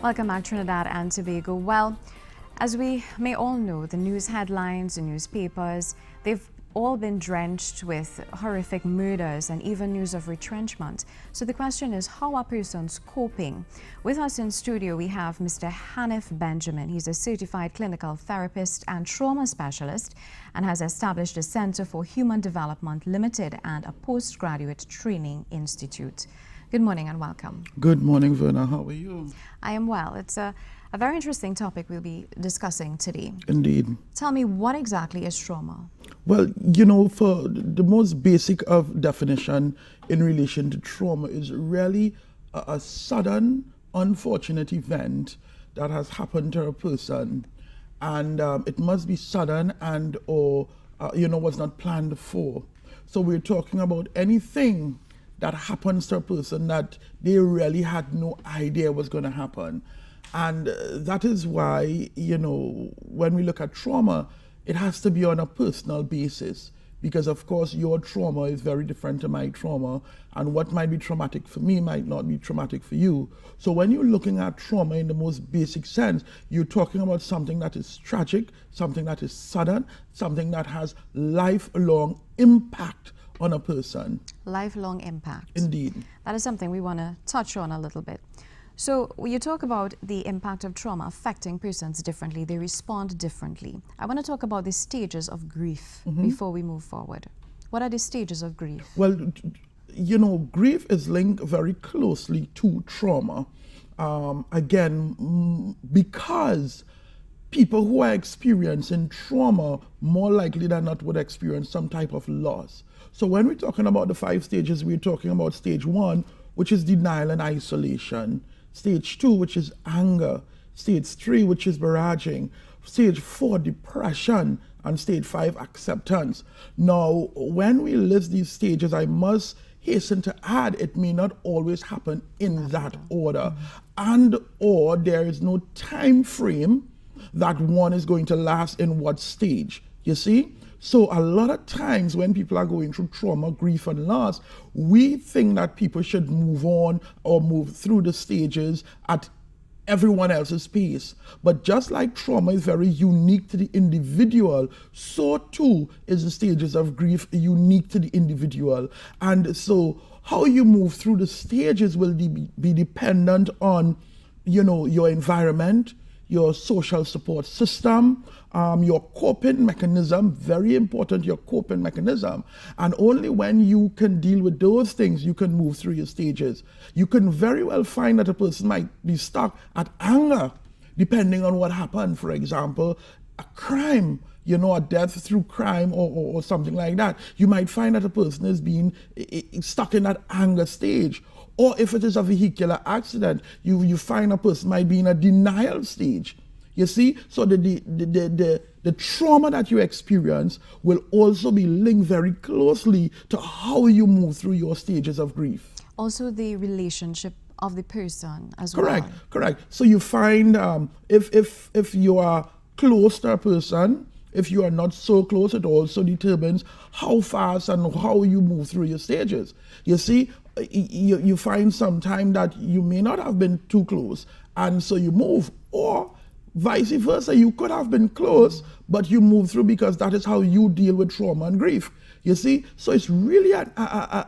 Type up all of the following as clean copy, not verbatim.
Welcome back, Trinidad and Tobago. Well, as we may all know, the news headlines, the newspapers, they've all been drenched with horrific murders and even news of retrenchment. So the question is, how are persons coping? With us in studio, we have Mr. Hanif Benjamin. He's a certified clinical therapist and trauma specialist and has established a Center for Human Development Limited and a postgraduate training institute. Good morning and welcome. Good morning, Verna. How are you? I am well. It's a very interesting topic we'll be discussing today. Indeed. Tell me, what exactly is trauma? Well, for the most basic of definition in relation to trauma is really a sudden, unfortunate event that has happened to a person. And it must be sudden and or, was not planned for. So we're talking about anything that happens to a person that they really had no idea was going to happen. And that is why, when we look at trauma, it has to be on a personal basis. Because, of course, your trauma is very different to my trauma. And what might be traumatic for me might not be traumatic for you. So when you're looking at trauma in the most basic sense, you're talking about something that is tragic, something that is sudden, something that has lifelong impact on a person. Lifelong impact. Indeed. That is something we want to touch on a little bit. So when you talk about the impact of trauma affecting persons differently, they respond differently. I want to talk about the stages of grief before we move forward. What are the stages of grief? Well, grief is linked very closely to trauma. Because people who are experiencing trauma more likely than not would experience some type of loss. So when we're talking about the 5 stages, we're talking about stage 1, which is denial and isolation. Stage 2, which is anger. Stage 3, which is barraging. Stage 4, depression. And stage 5, acceptance. Now, when we list these stages, I must hasten to add, it may not always happen in that order. And or there is no time frame that one is going to last in what stage. You see? So a lot of times when people are going through trauma, grief, and loss, we think that people should move on or move through the stages at everyone else's pace. But just like trauma is very unique to the individual, so too is the stages of grief unique to the individual. And so how you move through the stages will be dependent on, your environment, your social support system, your coping mechanism, very important, your coping mechanism. And only when you can deal with those things, you can move through your stages. You can very well find that a person might be stuck at anger, depending on what happened. For example, a crime, a death through crime or something like that. You might find that a person is being stuck in that anger stage. Or if it is a vehicular accident, you find a person might be in a denial stage. You see, so the trauma that you experience will also be linked very closely to how you move through your stages of grief. Also the relationship of the person as well. Correct. So you find if you are close to a person, if you are not so close, it also determines how fast and how you move through your stages. You see, you find sometime that you may not have been too close, and so you move, or vice versa, you could have been close, but you move through because that is how you deal with trauma and grief. You see, so it's really an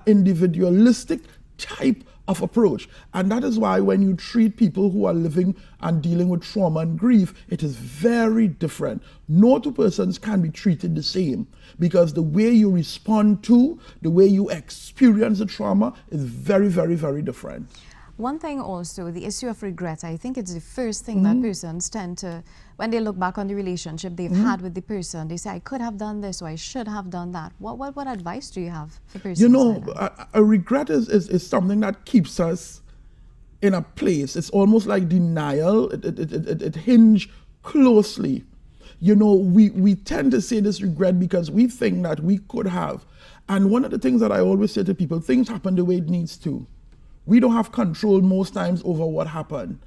individualistic type of approach. And that is why when you treat people who are living and dealing with trauma and grief, it is very different. No two persons can be treated the same because the way you respond to, the way you experience the trauma is very, very, very different. One thing also, the issue of regret, I think it's the first thing that persons tend to, when they look back on the relationship they've had with the person, they say, I could have done this or I should have done that. What advice do you have for persons? A regret is something that keeps us in a place. It's almost like denial. It hinges closely. We tend to say this regret because we think that we could have. And one of the things that I always say to people, things happen the way it needs to. We don't have control most times over what happened.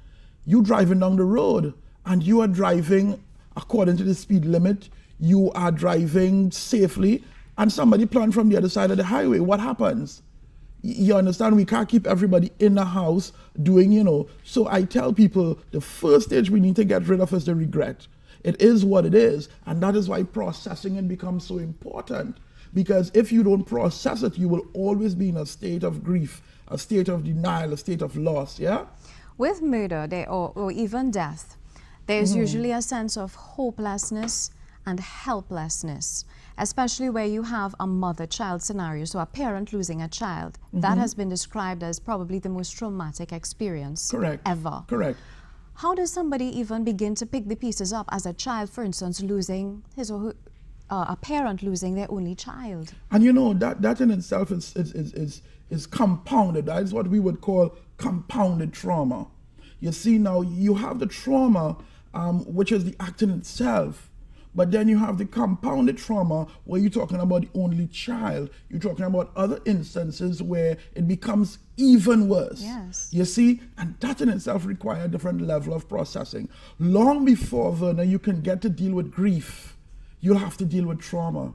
You driving down the road and you are driving according to the speed limit. You are driving safely and somebody plunged from the other side of the highway. What happens? You understand? We can't keep everybody in the house doing, So I tell people the first stage we need to get rid of is the regret. It is what it is. And that is why processing it becomes so important. Because if you don't process it, you will always be in a state of grief, a state of denial, a state of loss, yeah? With murder or even death, there's usually a sense of hopelessness and helplessness, especially where you have a mother-child scenario, so a parent losing a child. That has been described as probably the most traumatic experience ever. Correct. How does somebody even begin to pick the pieces up as a child, for instance, losing his or her, a parent losing their only child? And that in itself is compounded. That is what we would call compounded trauma. You see, now you have the trauma, which is the act in itself, but then you have the compounded trauma where you're talking about the only child. You're talking about other instances where it becomes even worse. Yes. You see, and that in itself requires a different level of processing. Long before, Verna, you can get to deal with grief, you'll have to deal with trauma.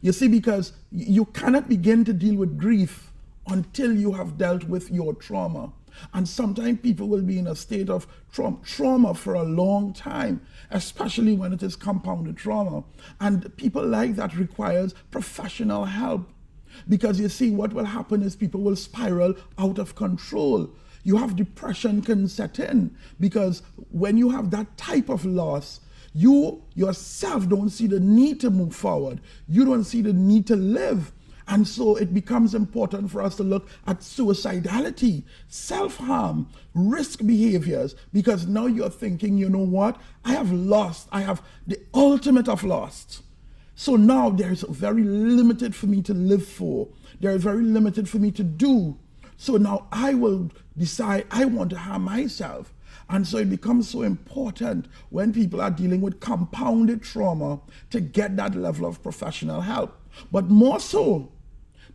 You see, because you cannot begin to deal with grief until you have dealt with your trauma. And sometimes people will be in a state of trauma for a long time, especially when it is compounded trauma. And people like that requires professional help. Because you see, what will happen is people will spiral out of control. You have depression can set in, because when you have that type of loss, you yourself don't see the need to move forward. You don't see the need to live. And so it becomes important for us to look at suicidality, self-harm, risk behaviors, because now you're thinking, you know what? I have lost. I have the ultimate of lost. So now there's very limited for me to live for. There is very limited for me to do. So now I will decide I want to harm myself. And so it becomes so important when people are dealing with compounded trauma to get that level of professional help. But more so,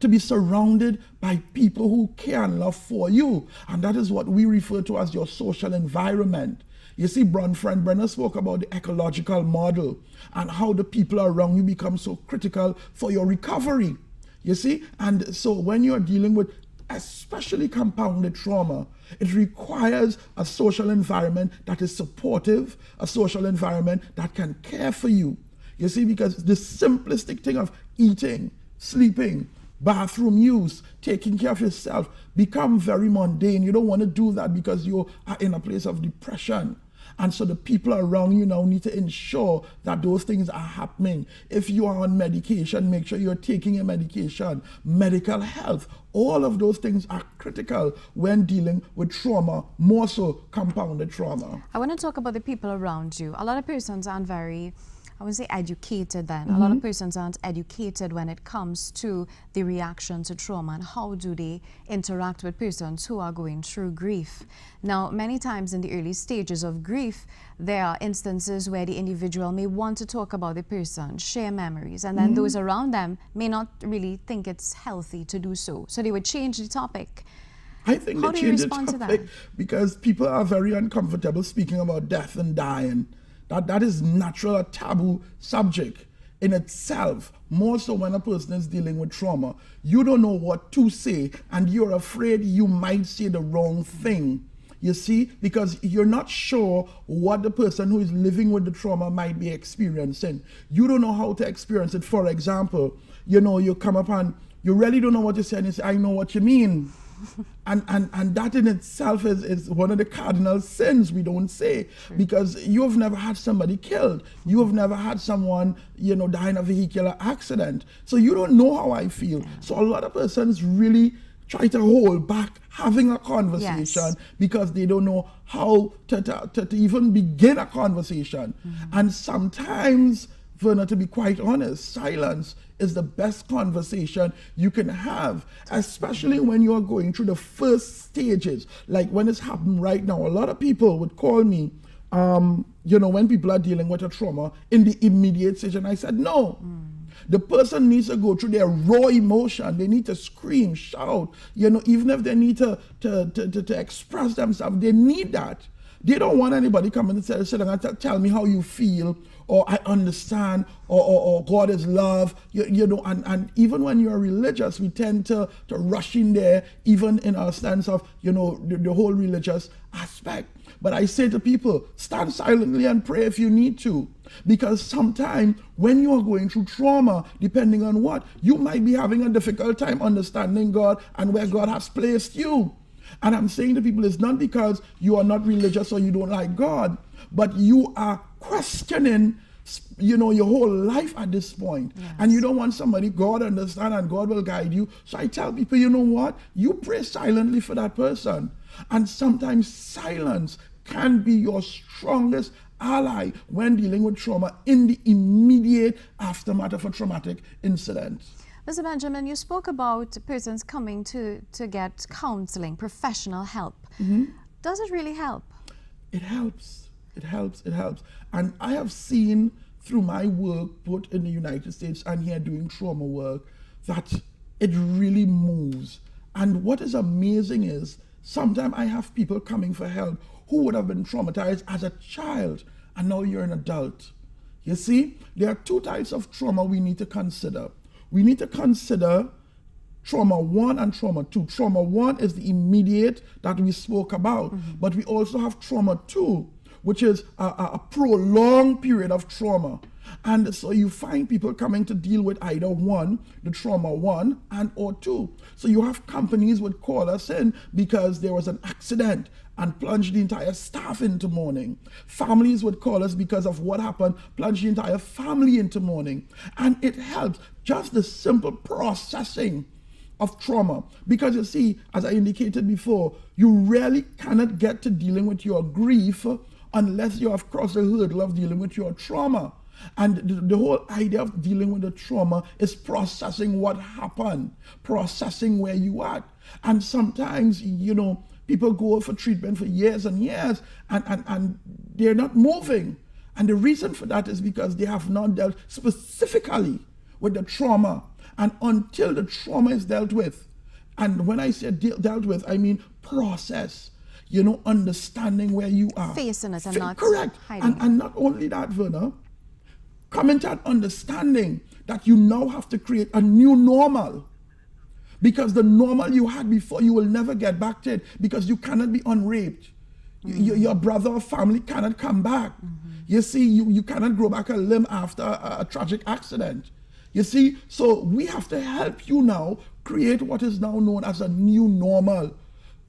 to be surrounded by people who care and love for you. And that is what we refer to as your social environment. You see, friend Brenner spoke about the ecological model and how the people around you become so critical for your recovery. You see, and so when you're dealing with especially compounded trauma, it requires a social environment that is supportive, a social environment that can care for you. You see, because the simplistic thing of eating, sleeping, bathroom use, taking care of yourself become very mundane. You don't want to do that because you are in a place of depression. And so the people around you now need to ensure that those things are happening. If you are on medication, make sure you're taking your medication. Medical health, all of those things are critical when dealing with trauma, more so compounded trauma. I want to talk about the people around you. A lot of persons aren't very, I wouldn't say educated then. A lot of persons aren't educated when it comes to the reaction to trauma and how do they interact with persons who are going through grief. Now, many times in the early stages of grief, there are instances where the individual may want to talk about the person, share memories, and then those around them may not really think it's healthy to do so. So they would change the topic. I think they change the topic because people are very uncomfortable speaking about death and dying. That is natural, a taboo subject in itself, more so when a person is dealing with trauma. You don't know what to say, and you're afraid you might say the wrong thing. You see, because you're not sure what the person who is living with the trauma might be experiencing. You don't know how to experience it. For example, you come up and you really don't know what to say, and you say, I know what you mean. And that in itself is one of the cardinal sins we don't say, because you have never had somebody killed. You have never had someone, die in a vehicular accident. So you don't know how I feel. So a lot of persons really try to hold back having a conversation because they don't know how to even begin a conversation. And sometimes, Verna, to be quite honest, silence is the best conversation you can have, especially when you are going through the first stages. Like when it's happening right now, a lot of people would call me, when people are dealing with a trauma in the immediate stage, and I said, no. The person needs to go through their raw emotion. They need to scream, shout, even if they need to express themselves, they need that. They don't want anybody coming and sit down and tell me how you feel, or I understand, or God is love, you know, and even when you're religious, we tend to rush in there, even in our sense of, you know, the whole religious aspect. But I say to people, stand silently and pray if you need to. Because sometimes when you are going through trauma, depending on what, you might be having a difficult time understanding God and where God has placed you. And I'm saying to people, it's not because you are not religious or you don't like God, but you are questioning, you know, your whole life at this point. Yes. And you don't want somebody, God understand and God will guide you. So I tell people, you know what? You pray silently for that person. And sometimes silence can be your strongest ally when dealing with trauma in the immediate aftermath of a traumatic incident. Mr. Benjamin, you spoke about persons coming to get counseling, professional help. Mm-hmm. Does it really help? It helps. It helps. It helps. And I have seen through my work, both in the United States and here doing trauma work, that it really moves. And what is amazing is sometimes I have people coming for help who would have been traumatized as a child, and now you're an adult. You see, there are two types of trauma we need to consider. We need to consider trauma 1 and trauma 2. Trauma 1 is the immediate that we spoke about, but we also have trauma 2, which is a prolonged period of trauma. And so you find people coming to deal with either one, the trauma 1 and or 2. So you have companies would call us in because there was an accident and plunge the entire staff into mourning. Families would call us because of what happened, plunge the entire family into mourning. And it helps, just the simple processing of trauma. Because you see, as I indicated before, you really cannot get to dealing with your grief unless you have crossed the hurdle of dealing with your trauma. And the whole idea of dealing with the trauma is processing what happened, processing where you are. And sometimes, you know, people go for treatment for years and years and they're not moving. And the reason for that is because they have not dealt specifically with the trauma. And until the trauma is dealt with, and when I say dealt with, I mean process, you know, understanding where you are. Facing it and not correct. hiding. And not only that, Verna, coming to an understanding that you now have to create a new normal. Because the normal you had before, you will never get back to it because you cannot be unraped. Your brother or family cannot come back. You see, you cannot grow back a limb after a tragic accident. You see, so we have to help you now create what is now known as a new normal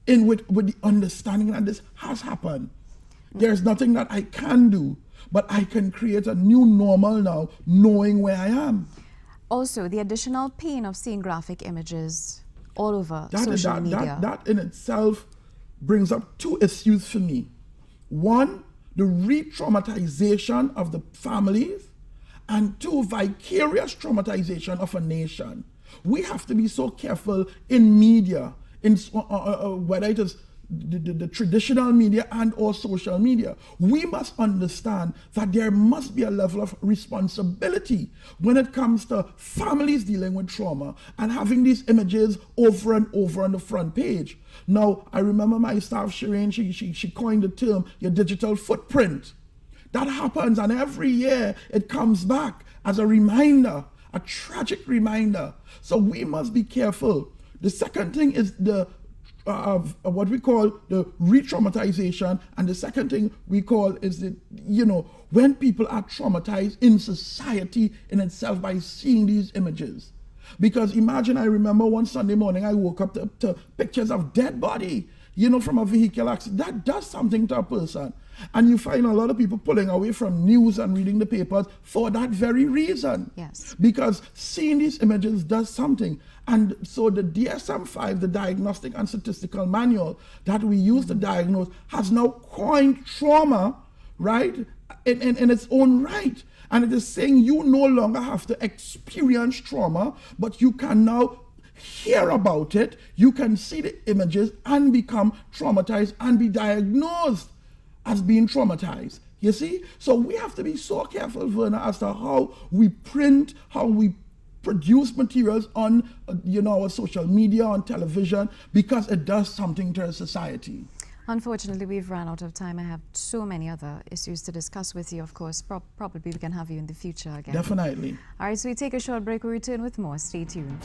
with the understanding that this has happened. There's nothing that I can do, but I can create a new normal now, knowing where I am. Also, the additional pain of seeing graphic images all over social media. That in itself brings up two issues for me. One, the re-traumatization of the families, and two, vicarious traumatization of a nation. We have to be so careful in media, in whether it is the traditional media and or social media. We must understand that there must be a level of responsibility when it comes to families dealing with trauma and having these images over and over on the front page. Now, I remember my staff, Shireen, she coined the term, your digital footprint. That happens, and every year it comes back as a reminder, a tragic reminder. So we must be careful. The second thing is the what we call the re-traumatization, and the second thing we call is the, you know, when people are traumatized in society in itself by seeing these images. Because imagine, I remember one Sunday morning I woke up to pictures of dead body, you know, from a vehicle accident. That does something to a person. And you find a lot of people pulling away from news and reading the papers for that very reason. Yes. Because seeing these images does something. And so the DSM-5, the Diagnostic and Statistical Manual that we use to diagnose, has now coined trauma, right, in its own right. And it is saying you no longer have to experience trauma, but you can now hear about it, you can see the images and become traumatized and be diagnosed as being traumatized. You see? So we have to be so careful, Verna, as to how we print, how we produce materials on, you know, our social media, on television, because it does something to our society. Unfortunately, we've run out of time. I have so many other issues to discuss with you, of course. Probably we can have you in the future again. Definitely. All right, so we take a short break. We return with more. Stay tuned.